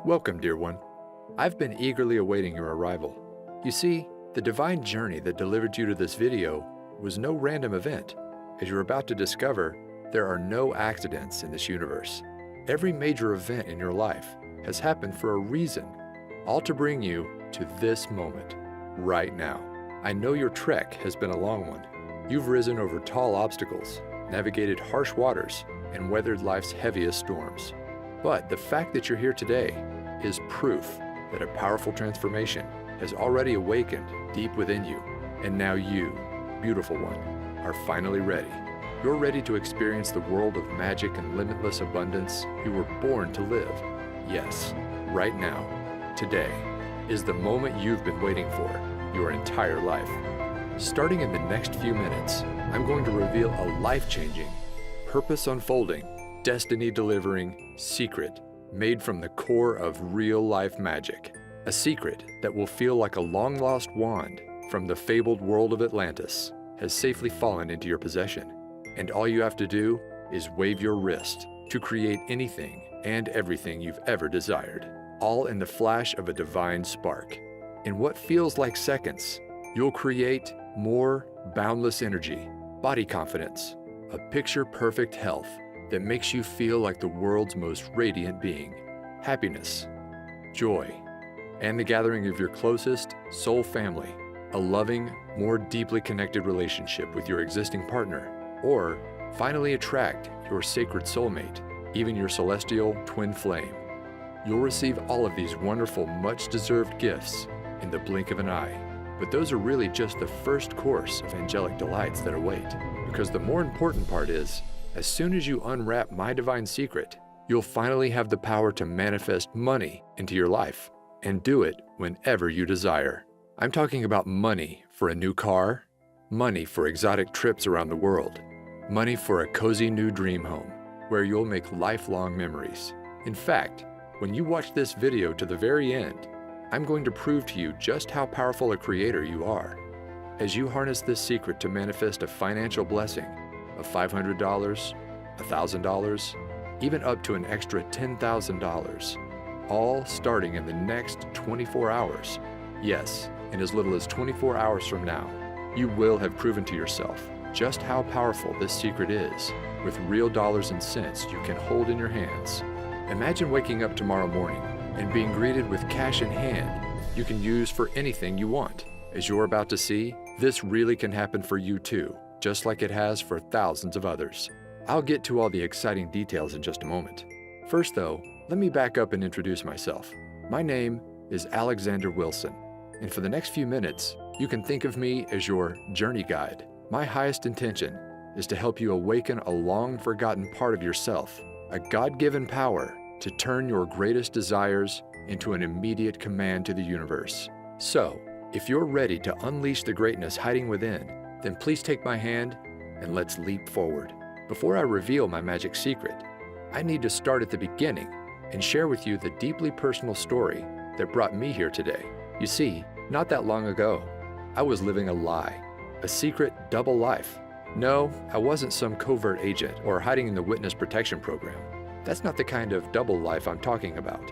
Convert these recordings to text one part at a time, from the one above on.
Welcome, dear one. I've been eagerly awaiting your arrival. You see, the divine journey that delivered you to this video was no random event. As you're about to discover, there are no accidents in this universe. Every major event in your life has happened for a reason, all to bring you to this moment, right now. I know your trek has been a long one. You've risen over tall obstacles, navigated harsh waters, and weathered life's heaviest storms. But the fact that you're here today is proof that a powerful transformation has already awakened deep within you. And now you, beautiful one, are finally ready. You're ready to experience the world of magic and limitless abundance you were born to live. Yes, right now, today, is the moment you've been waiting for your entire life. Starting in the next few minutes, I'm going to reveal a life-changing, purpose-unfolding, destiny-delivering secret made from the core of real-life magic. A secret that will feel like a long-lost wand from the fabled world of Atlantis has safely fallen into your possession. And all you have to do is wave your wrist to create anything and everything you've ever desired, all in the flash of a divine spark. In what feels like seconds, you'll create more boundless energy, body confidence, a picture-perfect health that makes you feel like the world's most radiant being, happiness, joy, and the gathering of your closest soul family, a loving, more deeply connected relationship with your existing partner, or finally attract your sacred soulmate, even your celestial twin flame. You'll receive all of these wonderful, much-deserved gifts in the blink of an eye. But those are really just the first course of angelic delights that await, because the more important part is, as soon as you unwrap my divine secret, you'll finally have the power to manifest money into your life, and do it whenever you desire. I'm talking about money for a new car, money for exotic trips around the world, money for a cozy new dream home, where you'll make lifelong memories. In fact, when you watch this video to the very end, I'm going to prove to you just how powerful a creator you are. As you harness this secret to manifest a financial blessing of $500, $1,000, even up to an extra $10,000, all starting in the next 24 hours. Yes, in as little as 24 hours from now, you will have proven to yourself just how powerful this secret is, with real dollars and cents you can hold in your hands. Imagine waking up tomorrow morning and being greeted with cash in hand you can use for anything you want. As you're about to see, this really can happen for you too, just like it has for thousands of others. I'll get to all the exciting details in just a moment. First though, let me back up and introduce myself. My name is Alexander Wilson, and for the next few minutes, you can think of me as your journey guide. My highest intention is to help you awaken a long-forgotten part of yourself, a God-given power to turn your greatest desires into an immediate command to the universe. So, if you're ready to unleash the greatness hiding within, then please take my hand and let's leap forward. Before I reveal my magic secret, I need to start at the beginning and share with you the deeply personal story that brought me here today. You see, not that long ago, I was living a lie, a secret double life. No, I wasn't some covert agent or hiding in the witness protection program. That's not the kind of double life I'm talking about.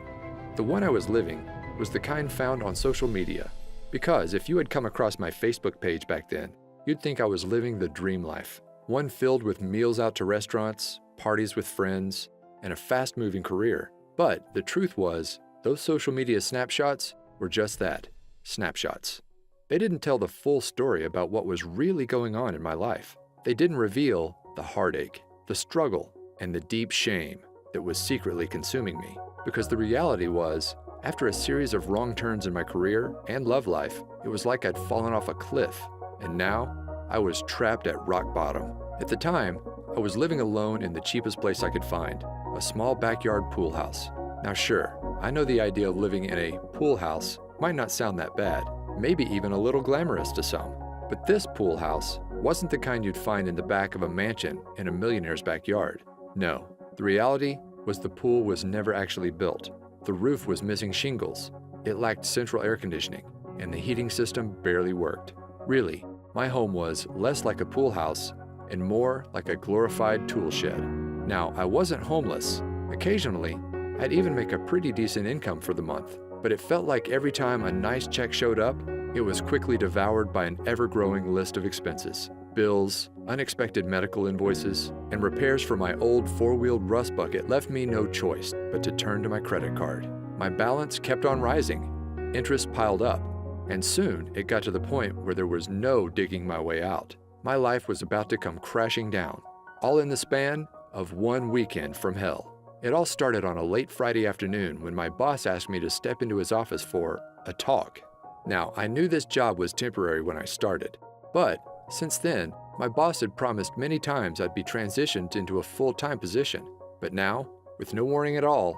The one I was living was the kind found on social media, because if you had come across my Facebook page back then, you'd think I was living the dream life, one filled with meals out to restaurants, parties with friends, and a fast-moving career. But the truth was, those social media snapshots were just that, snapshots. They didn't tell the full story about what was really going on in my life. They didn't reveal the heartache, the struggle, and the deep shame that was secretly consuming me. Because the reality was, after a series of wrong turns in my career and love life, it was like I'd fallen off a cliff, and now I was trapped at rock bottom. At the time, I was living alone in the cheapest place I could find, a small backyard pool house. Now sure, I know the idea of living in a pool house might not sound that bad, maybe even a little glamorous to some. But this pool house wasn't the kind you'd find in the back of a mansion in a millionaire's backyard. No, the reality was the pool was never actually built. The roof was missing shingles, it lacked central air conditioning, and the heating system barely worked. Really, my home was less like a pool house and more like a glorified tool shed. Now, I wasn't homeless. Occasionally, I'd even make a pretty decent income for the month, but it felt like every time a nice check showed up, it was quickly devoured by an ever-growing list of expenses. Bills, unexpected medical invoices, and repairs for my old four-wheeled rust bucket left me no choice but to turn to my credit card. My balance kept on rising, interest piled up, and soon it got to the point where there was no digging my way out. My life was about to come crashing down, all in the span of one weekend from hell. It all started on a late Friday afternoon when my boss asked me to step into his office for a talk. Now, I knew this job was temporary when I started, but since then, my boss had promised many times I'd be transitioned into a full-time position. But now, with no warning at all,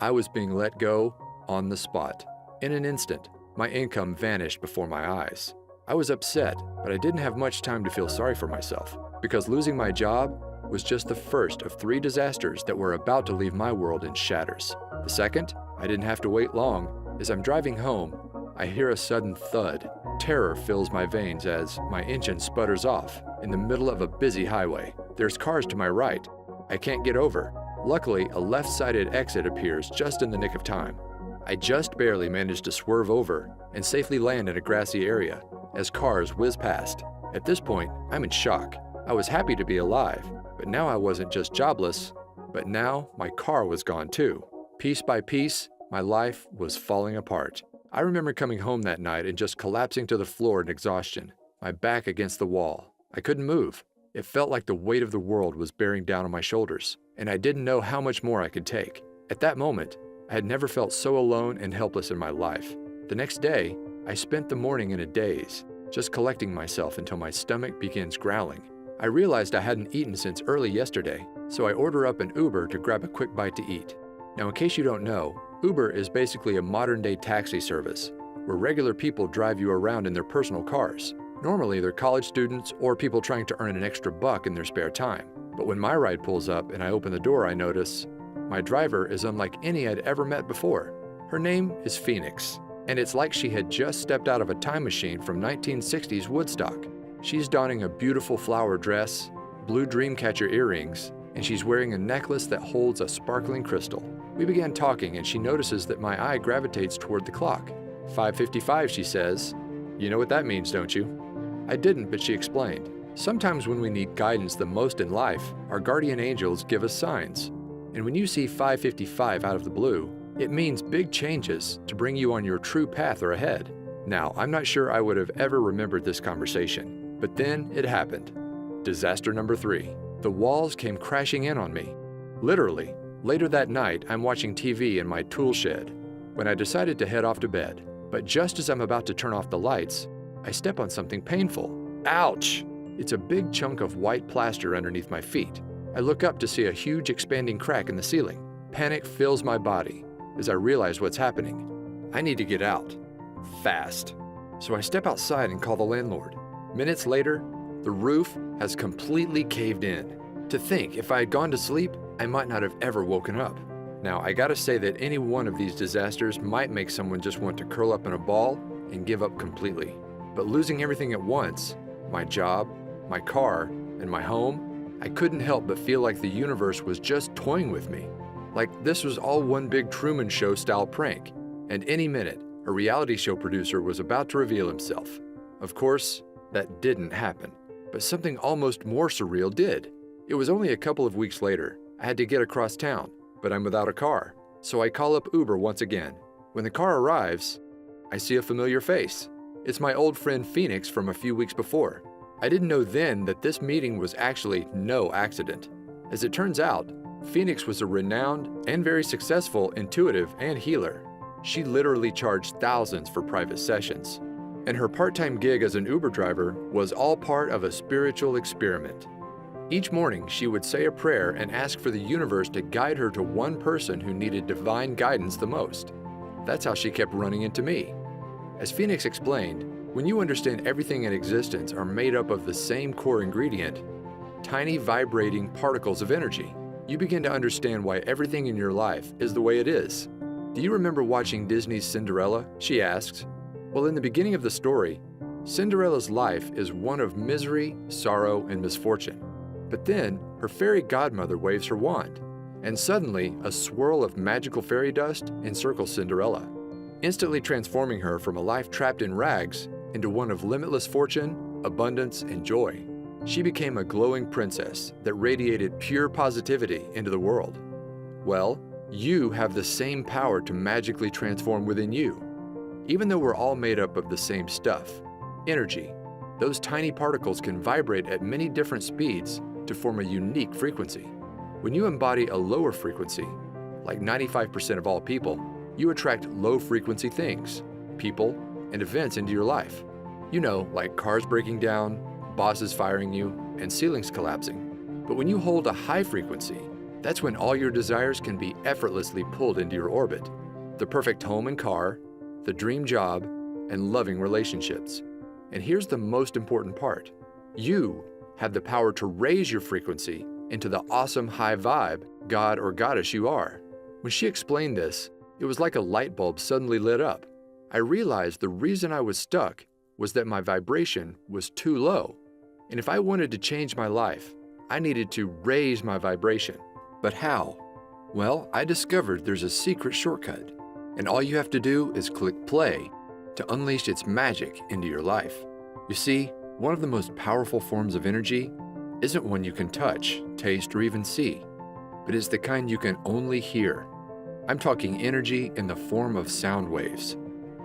I was being let go on the spot. In an instant, my income vanished before my eyes. I was upset, but I didn't have much time to feel sorry for myself, because losing my job was just the first of 3 disasters that were about to leave my world in shatters. The second, I didn't have to wait long. As I'm driving home, I hear a sudden thud. Terror fills my veins as my engine sputters off in the middle of a busy highway. There's cars to my right. I can't get over. Luckily, a left-sided exit appears just in the nick of time. I just barely managed to swerve over and safely land in a grassy area as cars whiz past. At this point, I'm in shock. I was happy to be alive, but now I wasn't just jobless, but now my car was gone too. Piece by piece, my life was falling apart. I remember coming home that night and just collapsing to the floor in exhaustion, my back against the wall. I couldn't move. It felt like the weight of the world was bearing down on my shoulders, and I didn't know how much more I could take. At that moment, I had never felt so alone and helpless in my life. The next day, I spent the morning in a daze, just collecting myself until my stomach begins growling. I realized I hadn't eaten since early yesterday, so I order up an Uber to grab a quick bite to eat. Now, in case you don't know, Uber is basically a modern-day taxi service, where regular people drive you around in their personal cars. Normally, they're college students or people trying to earn an extra buck in their spare time. But when my ride pulls up and I open the door, I notice my driver is unlike any I'd ever met before. Her name is Phoenix, and it's like she had just stepped out of a time machine from 1960s Woodstock. She's donning a beautiful flower dress, blue dreamcatcher earrings, and she's wearing a necklace that holds a sparkling crystal. We began talking, and she notices that my eye gravitates toward the clock. 5:55, she says. You know what that means, don't you? I didn't, but she explained. Sometimes when we need guidance the most in life, our guardian angels give us signs. And when you see 5:55 out of the blue, it means big changes to bring you on your true path or ahead. Now, I'm not sure I would have ever remembered this conversation, but then it happened. Disaster number 3. The walls came crashing in on me. Literally. Later that night, I'm watching TV in my tool shed when I decided to head off to bed. But just as I'm about to turn off the lights, I step on something painful. Ouch! It's a big chunk of white plaster underneath my feet. I look up to see a huge expanding crack in the ceiling. Panic fills my body as I realize what's happening. I need to get out. Fast. So I step outside and call the landlord. Minutes later, the roof has completely caved in. To think, if I had gone to sleep, I might not have ever woken up. Now, I gotta say that any one of these disasters might make someone just want to curl up in a ball and give up completely. But losing everything at once, my job, my car, and my home, I couldn't help but feel like the universe was just toying with me. Like this was all one big Truman Show style prank, and any minute, a reality show producer was about to reveal himself. Of course, that didn't happen, but something almost more surreal did. It was only a couple of weeks later. I had to get across town, but I'm without a car, so I call up Uber once again. When the car arrives, I see a familiar face. It's my old friend Phoenix from a few weeks before. I didn't know then that this meeting was actually no accident. As it turns out, Phoenix was a renowned and very successful intuitive and healer. She literally charged thousands for private sessions, and her part-time gig as an Uber driver was all part of a spiritual experiment. Each morning, she would say a prayer and ask for the universe to guide her to one person who needed divine guidance the most. That's how she kept running into me. As Phoenix explained, when you understand everything in existence are made up of the same core ingredient, tiny vibrating particles of energy, you begin to understand why everything in your life is the way it is. Do you remember watching Disney's Cinderella? She asks. Well, in the beginning of the story, Cinderella's life is one of misery, sorrow, and misfortune. But then, her fairy godmother waves her wand, And suddenly, a swirl of magical fairy dust encircles Cinderella, instantly transforming her from a life trapped in rags into one of limitless fortune, abundance, and joy. She became a glowing princess that radiated pure positivity into the world. Well, you have the same power to magically transform within you. Even though we're all made up of the same stuff, energy, those tiny particles can vibrate at many different speeds to form a unique frequency. When you embody a lower frequency, like 95% of all people, you attract low-frequency things, people, and events into your life. You know, like cars breaking down, bosses firing you, and ceilings collapsing. But when you hold a high frequency, that's when all your desires can be effortlessly pulled into your orbit. The perfect home and car, the dream job, and loving relationships. And here's the most important part. You have the power to raise your frequency into the awesome high vibe god or goddess you are. When she explained this, it was like a light bulb suddenly lit up. I realized the reason I was stuck was that my vibration was too low. And if I wanted to change my life, I needed to raise my vibration. But how? Well, I discovered there's a secret shortcut. And all you have to do is click play to unleash its magic into your life. You see, one of the most powerful forms of energy isn't one you can touch, taste, or even see, but is the kind you can only hear. I'm talking energy in the form of sound waves.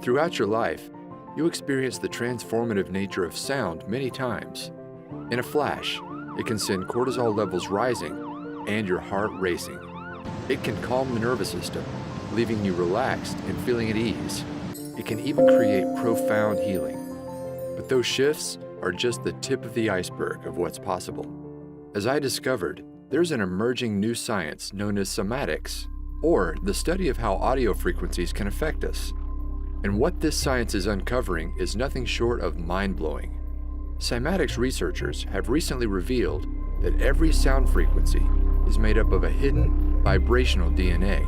Throughout your life, you experience the transformative nature of sound many times. In a flash, it can send cortisol levels rising and your heart racing. It can calm the nervous system, leaving you relaxed and feeling at ease. It can even create profound healing. But those shifts are just the tip of the iceberg of what's possible. As I discovered, there's an emerging new science known as cymatics, or the study of how audio frequencies can affect us. And what this science is uncovering is nothing short of mind-blowing. Cymatics researchers have recently revealed that every sound frequency is made up of a hidden vibrational DNA.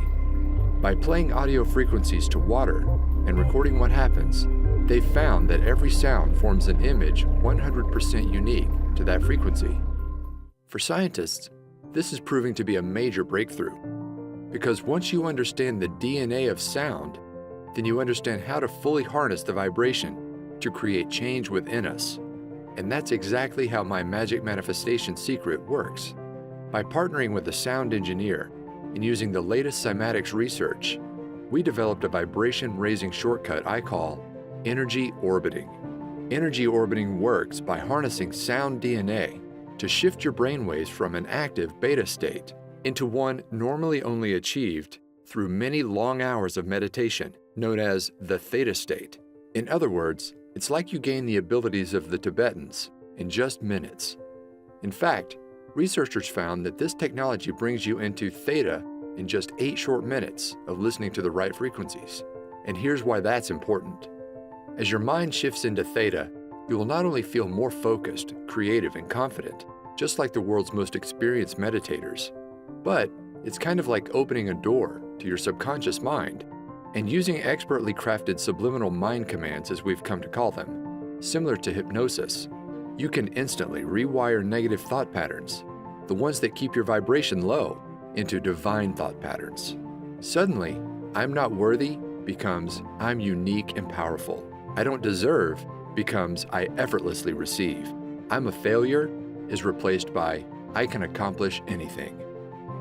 By playing audio frequencies to water and recording what happens, they've found that every sound forms an image 100% unique to that frequency. For scientists, this is proving to be a major breakthrough, because once you understand the DNA of sound, then you understand how to fully harness the vibration to create change within us. And that's exactly how my magic manifestation secret works. By partnering with a sound engineer and using the latest cymatics research, we developed a vibration-raising shortcut I call energy orbiting. Energy orbiting works by harnessing sound DNA to shift your brainwaves from an active beta state into one normally only achieved through many long hours of meditation, known as the theta state. In other words, it's like you gain the abilities of the Tibetans in just minutes. In fact, researchers found that this technology brings you into theta in just 8 short minutes of listening to the right frequencies. And here's why that's important. As your mind shifts into theta, you will not only feel more focused, creative, and confident, just like the world's most experienced meditators, but it's kind of like opening a door to your subconscious mind and using expertly crafted subliminal mind commands, as we've come to call them. Similar to hypnosis, you can instantly rewire negative thought patterns, the ones that keep your vibration low, into divine thought patterns. Suddenly, I'm not worthy becomes I'm unique and powerful. I don't deserve becomes I effortlessly receive. I'm a failure is replaced by I can accomplish anything.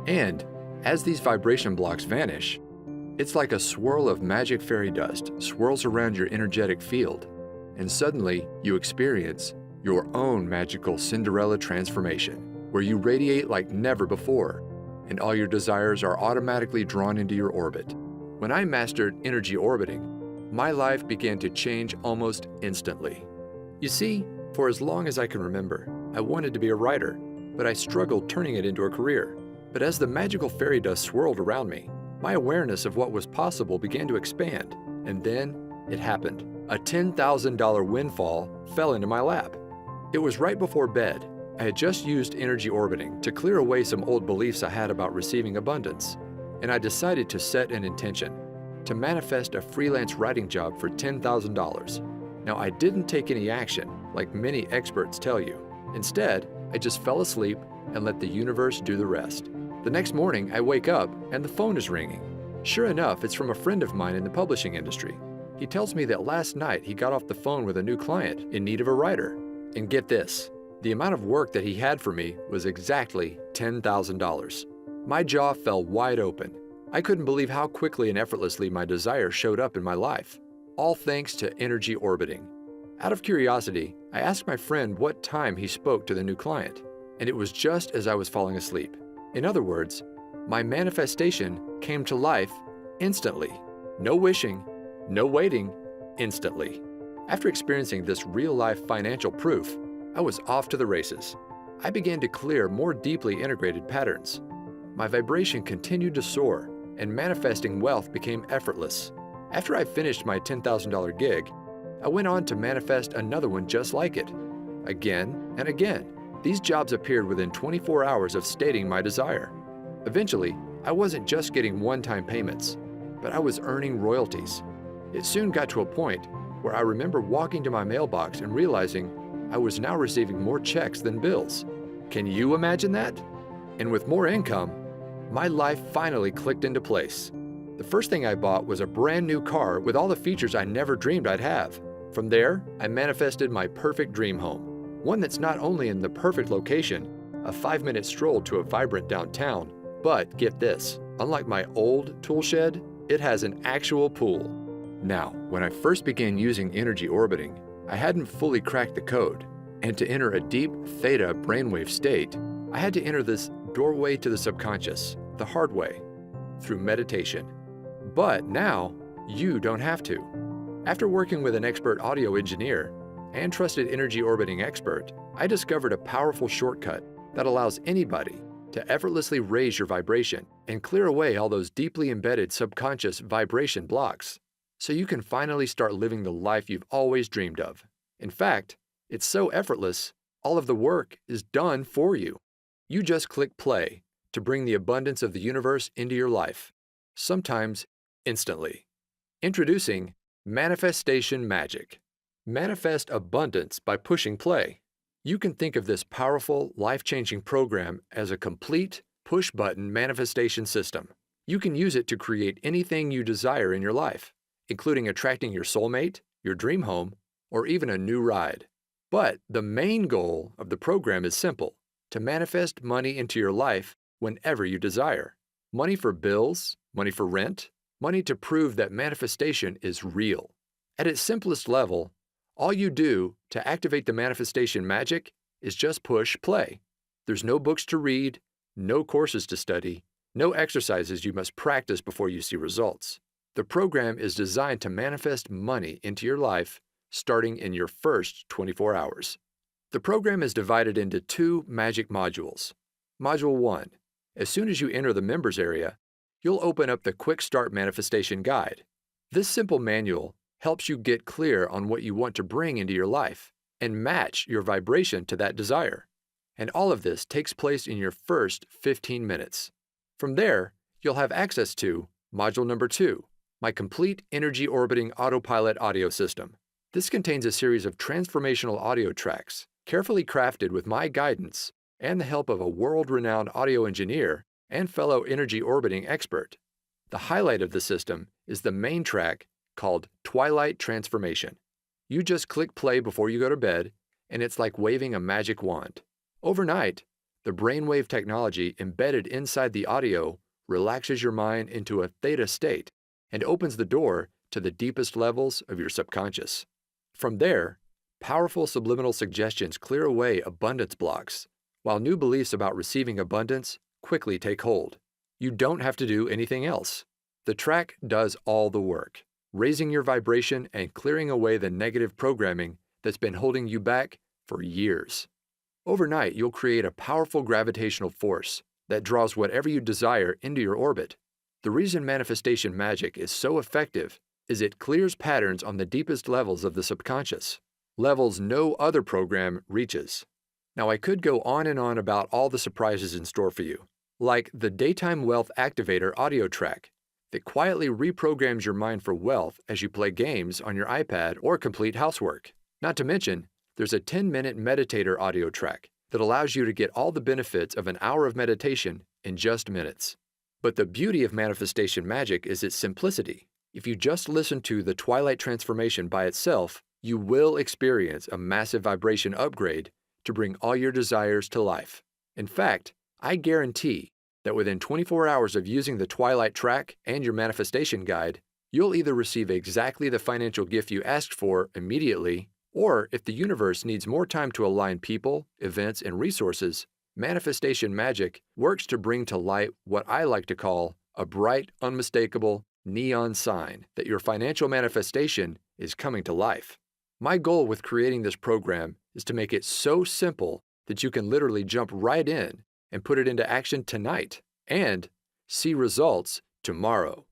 And as these vibration blocks vanish, it's like a swirl of magic fairy dust swirls around your energetic field, and suddenly you experience your own magical Cinderella transformation, where you radiate like never before, and all your desires are automatically drawn into your orbit. When I mastered energy orbiting, my life began to change almost instantly. You see, for as long as I can remember, I wanted to be a writer, but I struggled turning it into a career. But as the magical fairy dust swirled around me, my awareness of what was possible began to expand, and then it happened. A $10,000 windfall fell into my lap. It was right before bed. I had just used energy orbiting to clear away some old beliefs I had about receiving abundance, and I decided to set an intention to manifest a freelance writing job for $10,000. Now, I didn't take any action, like many experts tell you. Instead, I just fell asleep and let the universe do the rest. The next morning, I wake up and the phone is ringing. Sure enough, it's from a friend of mine in the publishing industry. He tells me that last night he got off the phone with a new client in need of a writer. And get this, the amount of work that he had for me was exactly $10,000. My jaw fell wide open. I couldn't believe how quickly and effortlessly my desire showed up in my life, all thanks to energy orbiting. Out of curiosity, I asked my friend what time he spoke to the new client, and it was just as I was falling asleep. In other words, my manifestation came to life instantly. No wishing, no waiting, instantly. After experiencing this real-life financial proof, I was off to the races. I began to clear more deeply integrated patterns. My vibration continued to soar, and manifesting wealth became effortless. After I finished my $10,000 gig, I went on to manifest another one just like it. Again and again, these jobs appeared within 24 hours of stating my desire. Eventually, I wasn't just getting one-time payments, but I was earning royalties. It soon got to a point where I remember walking to my mailbox and realizing I was now receiving more checks than bills. Can you imagine that? And with more income, my life finally clicked into place. The first thing I bought was a brand new car with all the features I never dreamed I'd have. From there, I manifested my perfect dream home. One that's not only in the perfect location, a 5-minute stroll to a vibrant downtown, but get this, unlike my old tool shed, it has an actual pool. Now, when I first began using energy orbiting, I hadn't fully cracked the code, and to enter a deep theta brainwave state, I had to enter this doorway to the subconscious, the hard way, through meditation. But now, you don't have to. After working with an expert audio engineer and trusted energy orbiting expert, I discovered a powerful shortcut that allows anybody to effortlessly raise your vibration and clear away all those deeply embedded subconscious vibration blocks, so you can finally start living the life you've always dreamed of. In fact, it's so effortless, all of the work is done for you. You just click play to bring the abundance of the universe into your life, sometimes instantly. Introducing Manifestation Magic. Manifest abundance by pushing play. You can think of this powerful, life-changing program as a complete, push-button manifestation system. You can use it to create anything you desire in your life, including attracting your soulmate, your dream home, or even a new ride. But the main goal of the program is simple: to manifest money into your life whenever you desire. Money for bills, money for rent, money to prove that manifestation is real. At its simplest level, all you do to activate the manifestation magic is just push play. There's no books to read, no courses to study, no exercises you must practice before you see results. The program is designed to manifest money into your life starting in your first 24 hours. The program is divided into 2 magic modules. Module 1. As soon as you enter the members area, you'll open up the Quick Start Manifestation Guide. This simple manual helps you get clear on what you want to bring into your life and match your vibration to that desire. And all of this takes place in your first 15 minutes. From there, you'll have access to Module number 2, my complete energy orbiting autopilot audio system. This contains a series of transformational audio tracks, carefully crafted with my guidance and the help of a world-renowned audio engineer and fellow energy orbiting expert. The highlight of the system is the main track called Twilight Transformation. You just click play before you go to bed, and it's like waving a magic wand. Overnight, the brainwave technology embedded inside the audio relaxes your mind into a theta state and opens the door to the deepest levels of your subconscious. From there, powerful subliminal suggestions clear away abundance blocks, while new beliefs about receiving abundance quickly take hold. You don't have to do anything else. The track does all the work, raising your vibration and clearing away the negative programming that's been holding you back for years. Overnight, you'll create a powerful gravitational force that draws whatever you desire into your orbit. The reason manifestation magic is so effective is it clears patterns on the deepest levels of the subconscious, levels no other program reaches. Now, I could go on and on about all the surprises in store for you, like the Daytime Wealth Activator audio track that quietly reprograms your mind for wealth as you play games on your iPad or complete housework. Not to mention, there's a 10-minute meditator audio track that allows you to get all the benefits of an hour of meditation in just minutes. But the beauty of manifestation magic is its simplicity. If you just listen to the Twilight Transformation by itself, you will experience a massive vibration upgrade to bring all your desires to life. In fact, I guarantee that within 24 hours of using the Twilight track and your manifestation guide, you'll either receive exactly the financial gift you asked for immediately, or if the universe needs more time to align people, events, and resources, manifestation magic works to bring to light what I like to call a bright, unmistakable neon sign that your financial manifestation is coming to life. My goal with creating this program is to make it so simple that you can literally jump right in and put it into action tonight and see results tomorrow.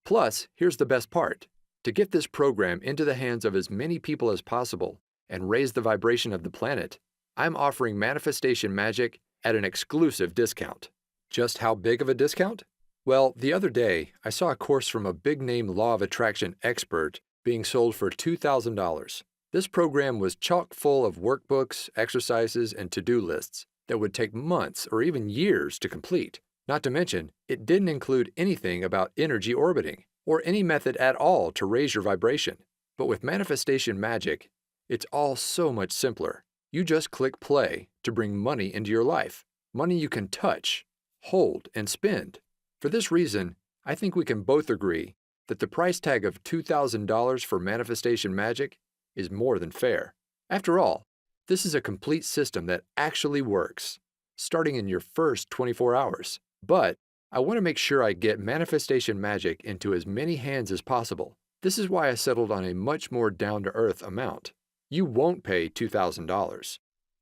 Plus, here's the best part. To get this program into the hands of as many people as possible and raise the vibration of the planet, I'm offering manifestation magic at an exclusive discount. Just how big of a discount? Well, the other day, I saw a course from a big-name law of attraction expert being sold for $2,000. This program was chock full of workbooks, exercises, and to-do lists that would take months or even years to complete. Not to mention, it didn't include anything about energy orbiting or any method at all to raise your vibration. But with manifestation magic, it's all so much simpler. You just click play to bring money into your life. Money you can touch, hold, and spend. For this reason, I think we can both agree that the price tag of $2,000 for manifestation magic is more than fair. After all, this is a complete system that actually works, starting in your first 24 hours. But I want to make sure I get manifestation magic into as many hands as possible. This is why I settled on a much more down-to-earth amount. You won't pay $2,000,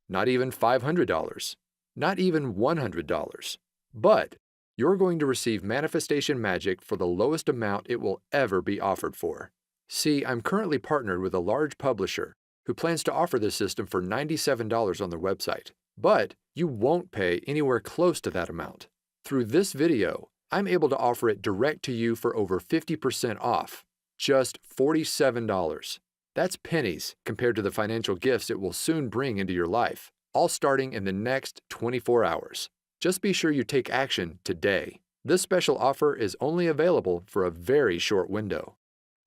not even $500, not even $100. But you're going to receive manifestation magic for the lowest amount it will ever be offered for. See, I'm currently partnered with a large publisher who plans to offer this system for $97 on their website. But you won't pay anywhere close to that amount. Through this video, I'm able to offer it direct to you for over 50% off, just $47. That's pennies compared to the financial gifts it will soon bring into your life, all starting in the next 24 hours. Just be sure you take action today. This special offer is only available for a very short window.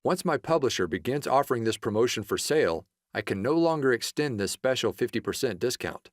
Once my publisher begins offering this promotion for sale, I can no longer extend this special 50% discount.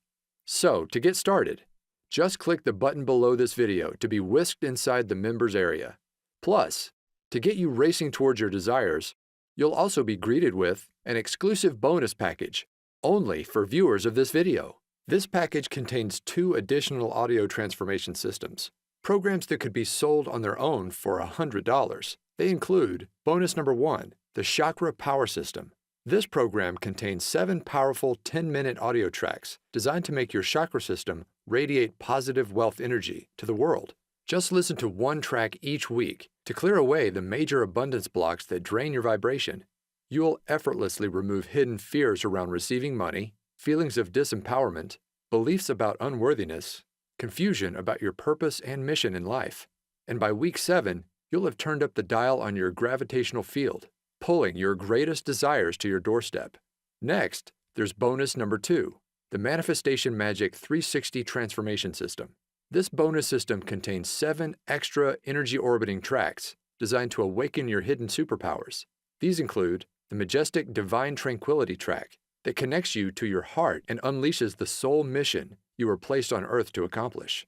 So, to get started, just click the button below this video to be whisked inside the members area. Plus, to get you racing towards your desires, you'll also be greeted with an exclusive bonus package only for viewers of this video. This package contains 2 additional audio transformation systems, programs that could be sold on their own for $100. They include bonus number 1, the Chakra Power System. This program contains 7 powerful 10-minute audio tracks designed to make your chakra system radiate positive wealth energy to the world. Just listen to 1 track each week to clear away the major abundance blocks that drain your vibration. You will effortlessly remove hidden fears around receiving money, feelings of disempowerment, beliefs about unworthiness, confusion about your purpose and mission in life. And by week 7, you'll have turned up the dial on your gravitational field, pulling your greatest desires to your doorstep. Next, there's bonus number 2, the Manifestation Magic 360 Transformation System. This bonus system contains 7 extra energy orbiting tracks designed to awaken your hidden superpowers. These include the majestic Divine Tranquility track that connects you to your heart and unleashes the soul mission you were placed on Earth to accomplish.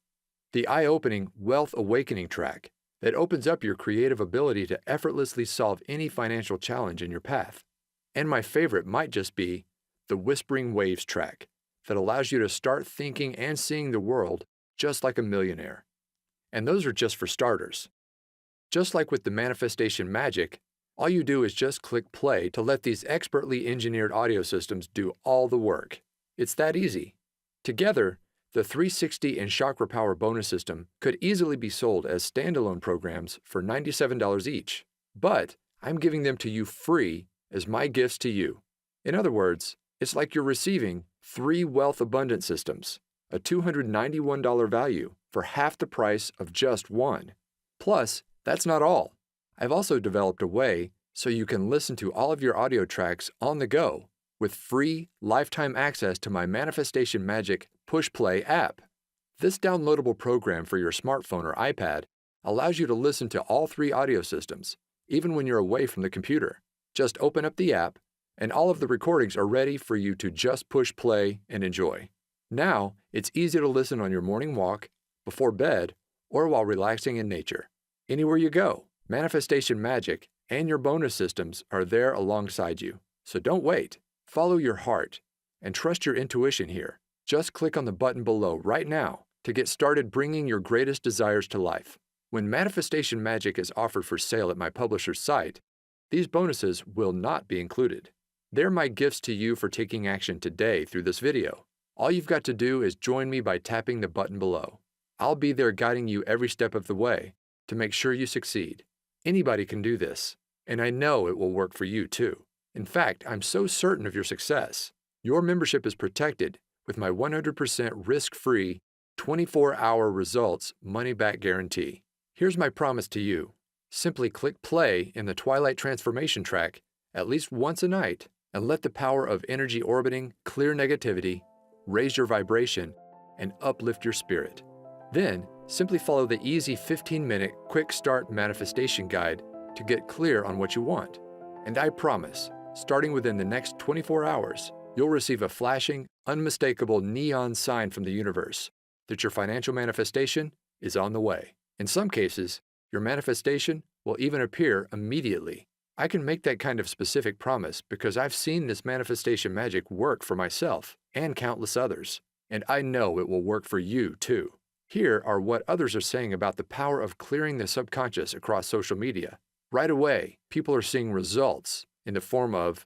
The eye-opening Wealth Awakening track that opens up your creative ability to effortlessly solve any financial challenge in your path. And my favorite might just be the Whispering Waves track that allows you to start thinking and seeing the world just like a millionaire. And those are just for starters. Just like with the manifestation magic, all you do is just click play to let these expertly engineered audio systems do all the work. It's that easy. Together, the 360 and Chakra Power bonus system could easily be sold as standalone programs for $97 each, but I'm giving them to you free as my gifts to you. In other words, it's like you're receiving 3 wealth abundance systems, a $291 value for half the price of just 1. Plus, that's not all. I've also developed a way so you can listen to all of your audio tracks on the go with free lifetime access to my Manifestation Magic Push Play app. This downloadable program for your smartphone or iPad allows you to listen to all three audio systems, even when you're away from the computer. Just open up the app, and all of the recordings are ready for you to just push play and enjoy. Now, it's easy to listen on your morning walk, before bed, or while relaxing in nature. Anywhere you go, Manifestation Magic and your bonus systems are there alongside you. So don't wait. Follow your heart and trust your intuition here. Just click on the button below right now to get started bringing your greatest desires to life. When Manifestation Magic is offered for sale at my publisher's site, these bonuses will not be included. They're my gifts to you for taking action today through this video. All you've got to do is join me by tapping the button below. I'll be there guiding you every step of the way to make sure you succeed. Anybody can do this, and I know it will work for you too. In fact, I'm so certain of your success. Your membership is protected with my 100% risk-free, 24-hour results money-back guarantee. Here's my promise to you. Simply click play in the Twilight Transformation track at least once a night and let the power of energy orbiting clear negativity, raise your vibration, and uplift your spirit. Then, simply follow the easy 15-minute quick start manifestation guide to get clear on what you want. And I promise, starting within the next 24 hours, you'll receive a flashing, unmistakable neon sign from the universe that your financial manifestation is on the way. In some cases, your manifestation will even appear immediately. I can make that kind of specific promise because I've seen this manifestation magic work for myself and countless others, and I know it will work for you too. Here are what others are saying about the power of clearing the subconscious across social media. Right away, people are seeing results in the form of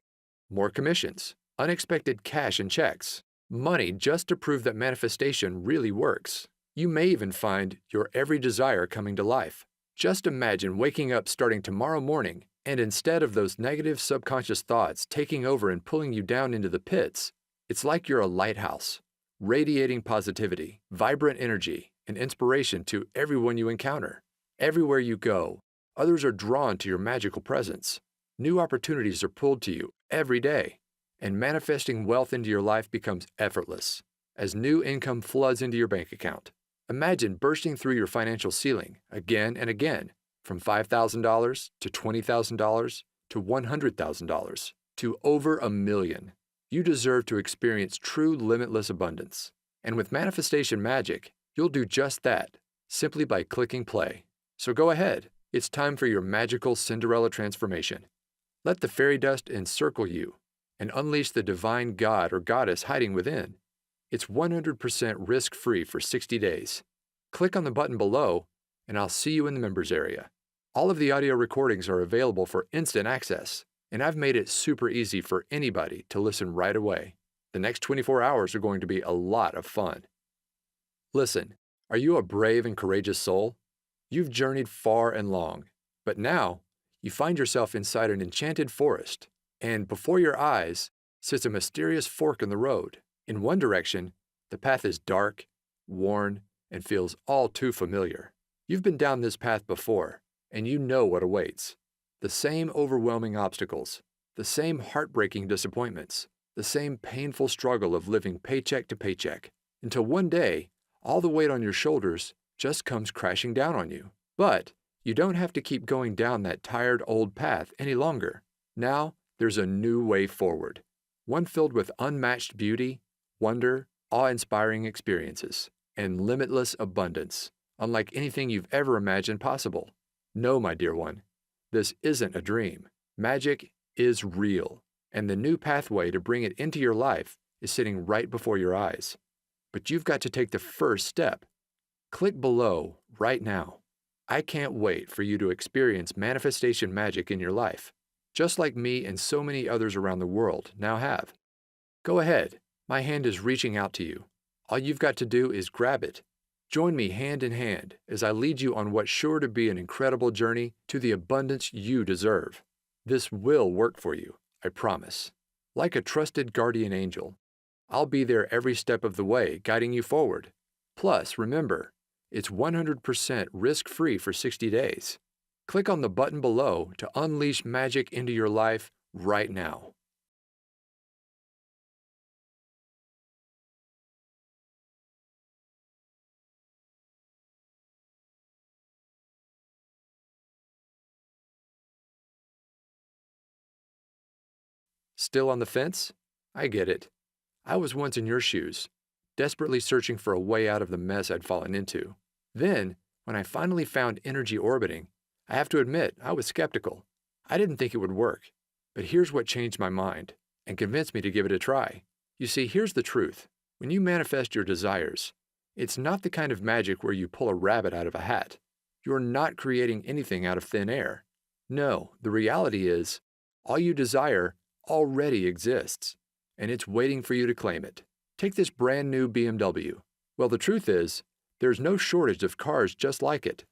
more commissions, unexpected cash and checks, money just to prove that manifestation really works. You may even find your every desire coming to life. Just imagine waking up starting tomorrow morning, and instead of those negative subconscious thoughts taking over and pulling you down into the pits, it's like you're a lighthouse, radiating positivity, vibrant energy, and inspiration to everyone you encounter. Everywhere you go, others are drawn to your magical presence. New opportunities are pulled to you every day, and manifesting wealth into your life becomes effortless as new income floods into your bank account. Imagine bursting through your financial ceiling again and again, from $5,000 to $20,000 to $100,000 to over $1 million. You deserve to experience true limitless abundance. And with Manifestation Magic, you'll do just that, simply by clicking play. So go ahead, it's time for your magical Cinderella transformation. Let the fairy dust encircle you and unleash the divine god or goddess hiding within. It's 100% risk-free for 60 days. Click on the button below, and I'll see you in the members area. All of the audio recordings are available for instant access, and I've made it super easy for anybody to listen right away. The next 24 hours are going to be a lot of fun. Listen, are you a brave and courageous soul? You've journeyed far and long, but now you find yourself inside an enchanted forest, and before your eyes sits a mysterious fork in the road. In one direction, the path is dark, worn, and feels all too familiar. You've been down this path before, and you know what awaits. The same overwhelming obstacles, the same heartbreaking disappointments, the same painful struggle of living paycheck to paycheck, until one day, all the weight on your shoulders just comes crashing down on you. But you don't have to keep going down that tired old path any longer. Now, there's a new way forward, one filled with unmatched beauty, wonder, awe-inspiring experiences, and limitless abundance, unlike anything you've ever imagined possible. No, my dear one, this isn't a dream. Magic is real, and the new pathway to bring it into your life is sitting right before your eyes. But you've got to take the first step. Click below right now. I can't wait for you to experience manifestation magic in your life, just like me and so many others around the world now have. Go ahead, my hand is reaching out to you. All you've got to do is grab it. Join me hand in hand as I lead you on what's sure to be an incredible journey to the abundance you deserve. This will work for you, I promise. Like a trusted guardian angel, I'll be there every step of the way, guiding you forward. Plus, remember, it's 100% risk-free for 60 days. Click on the button below to unleash magic into your life right now. Still on the fence? I get it. I was once in your shoes, desperately searching for a way out of the mess I'd fallen into. Then, when I finally found energy orbiting, I have to admit I was skeptical. I didn't think it would work. But here's what changed my mind and convinced me to give it a try. You see, here's the truth. When you manifest your desires, it's not the kind of magic where you pull a rabbit out of a hat. You're not creating anything out of thin air. No, the reality is, all you desire already exists, and it's waiting for you to claim it. Take this brand new BMW. Well, the truth is, there's no shortage of cars just like it.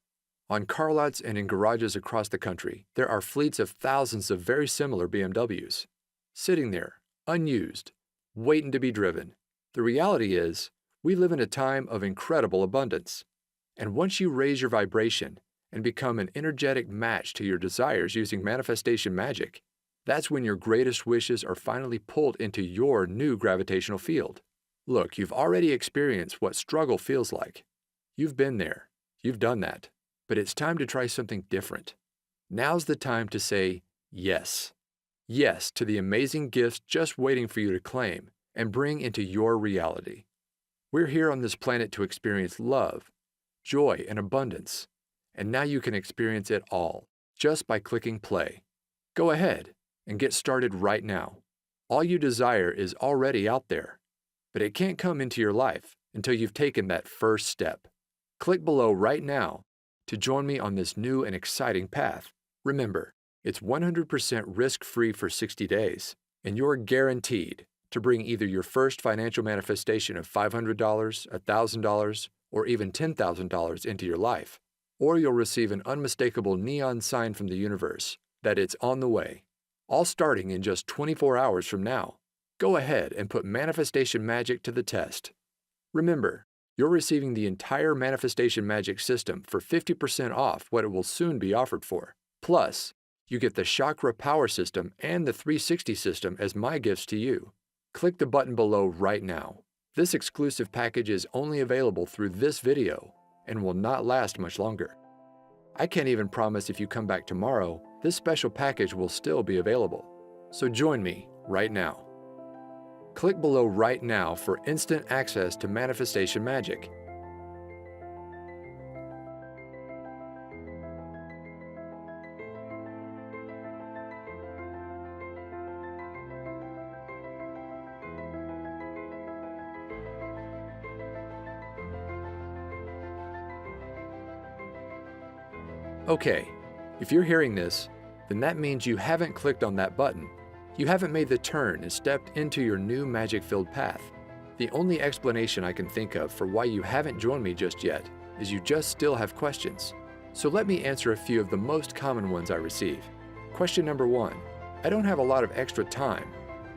On car lots and in garages across the country, there are fleets of thousands of very similar BMWs, sitting there, unused, waiting to be driven. The reality is, we live in a time of incredible abundance. And once you raise your vibration and become an energetic match to your desires using manifestation magic, that's when your greatest wishes are finally pulled into your new gravitational field. Look, you've already experienced what struggle feels like. You've been there. You've done that. But it's time to try something different. Now's the time to say yes. Yes to the amazing gifts just waiting for you to claim and bring into your reality. We're here on this planet to experience love, joy, and abundance. And now you can experience it all just by clicking play. Go ahead and get started right now. All you desire is already out there, but it can't come into your life until you've taken that first step. Click below right now to join me on this new and exciting path. Remember, it's 100% risk-free for 60 days, and you're guaranteed to bring either your first financial manifestation of $500, $1,000, or even $10,000 into your life, or you'll receive an unmistakable neon sign from the universe that it's on the way, all starting in just 24 hours from now. Go ahead and put manifestation magic to the test. Remember, you're receiving the entire manifestation magic system for 50% off what it will soon be offered for. Plus, you get the Chakra power system and the 360 system as my gifts to you. Click the button below right now. This exclusive package is only available through this video and will not last much longer. I can't even promise if you come back tomorrow, this special package will still be available. So join me right now. Click below right now for instant access to manifestation magic. Okay, if you're hearing this, then that means you haven't clicked on that button. You haven't made the turn and stepped into your new magic-filled path. The only explanation I can think of for why you haven't joined me just yet is you just still have questions. So let me answer a few of the most common ones I receive. Question number 1. I don't have a lot of extra time.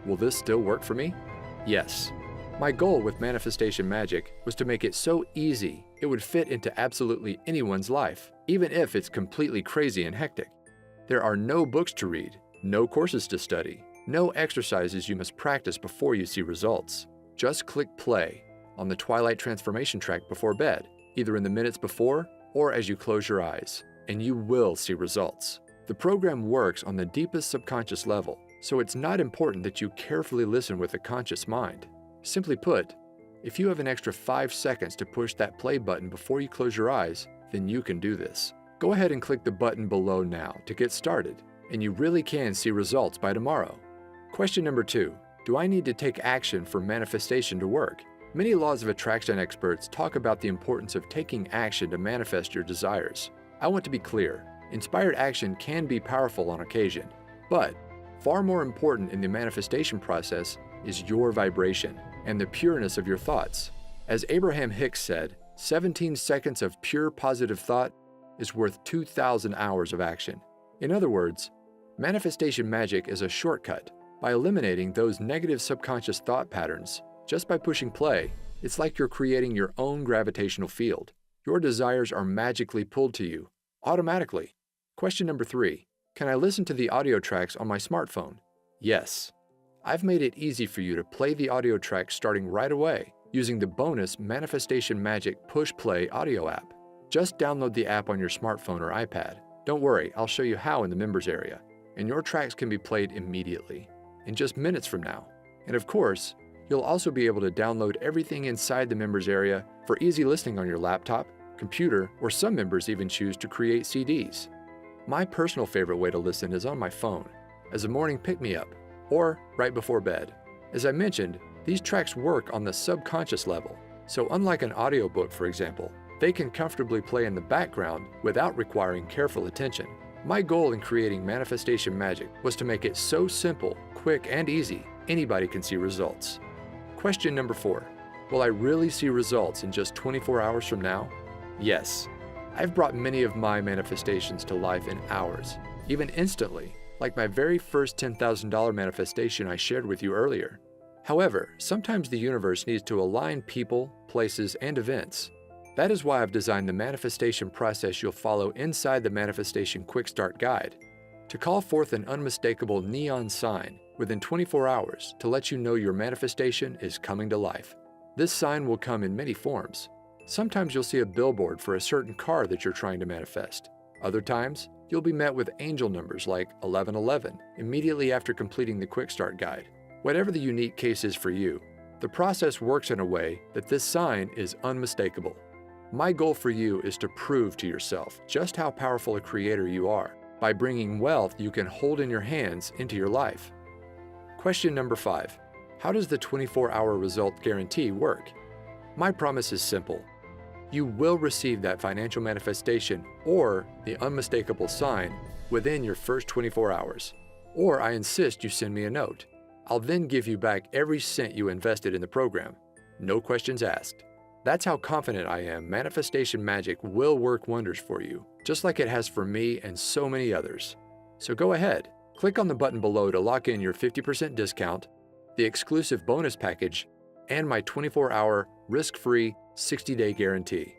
Will this still work for me? Yes. My goal with manifestation magic was to make it so easy it would fit into absolutely anyone's life, even if it's completely crazy and hectic. There are no books to read, no courses to study, no exercises you must practice before you see results. Just click play on the Twilight Transformation track before bed, either in the minutes before or as you close your eyes, and you will see results. The program works on the deepest subconscious level, so it's not important that you carefully listen with a conscious mind. Simply put, if you have an extra 5 seconds to push that play button before you close your eyes, then you can do this. Go ahead and click the button below now to get started, and you really can see results by tomorrow. Question number 2. Do I need to take action for manifestation to work? Many laws of attraction experts talk about the importance of taking action to manifest your desires. I want to be clear, inspired action can be powerful on occasion, but far more important in the manifestation process is your vibration and the pureness of your thoughts. As Abraham Hicks said, 17 seconds of pure positive thought is worth 2,000 hours of action. In other words, manifestation magic is a shortcut. By eliminating those negative subconscious thought patterns, just by pushing play, it's like you're creating your own gravitational field. Your desires are magically pulled to you, automatically. Question number 3. Can I listen to the audio tracks on my smartphone? Yes. I've made it easy for you to play the audio tracks starting right away using the bonus Manifestation Magic Push Play audio app. Just download the app on your smartphone or iPad. Don't worry, I'll show you how in the members area, and your tracks can be played immediately. in just minutes from now. And of course, you'll also be able to download everything inside the members area for easy listening on your laptop, computer, or some members even choose to create CDs. My personal favorite way to listen is on my phone, as a morning pick-me-up, or right before bed. As I mentioned, these tracks work on the subconscious level, so unlike an audiobook, for example, they can comfortably play in the background without requiring careful attention. My goal in creating Manifestation Magic was to make it so simple, quick, and easy, anybody can see results. Question number 4. Will I really see results in just 24 hours from now? Yes. I've brought many of my manifestations to life in hours, even instantly, like my very first $10,000 manifestation I shared with you earlier. However, sometimes the universe needs to align people, places, and events. That is why I've designed the manifestation process you'll follow inside the Manifestation Quick Start Guide, to call forth an unmistakable neon sign within 24 hours to let you know your manifestation is coming to life. This sign will come in many forms. Sometimes you'll see a billboard for a certain car that you're trying to manifest. Other times, you'll be met with angel numbers like 1111 immediately after completing the Quick Start Guide. Whatever the unique case is for you, the process works in a way that this sign is unmistakable. My goal for you is to prove to yourself just how powerful a creator you are by bringing wealth you can hold in your hands into your life. Question number 5. How does the 24-hour result guarantee work? My promise is simple. You will receive that financial manifestation or the unmistakable sign within your first 24 hours. Or I insist you send me a note. I'll then give you back every cent you invested in the program. No questions asked. That's how confident I am Manifestation Magic will work wonders for you, just like it has for me and so many others. So go ahead, click on the button below to lock in your 50% discount, the exclusive bonus package, and my 24-hour risk-free 60-day guarantee.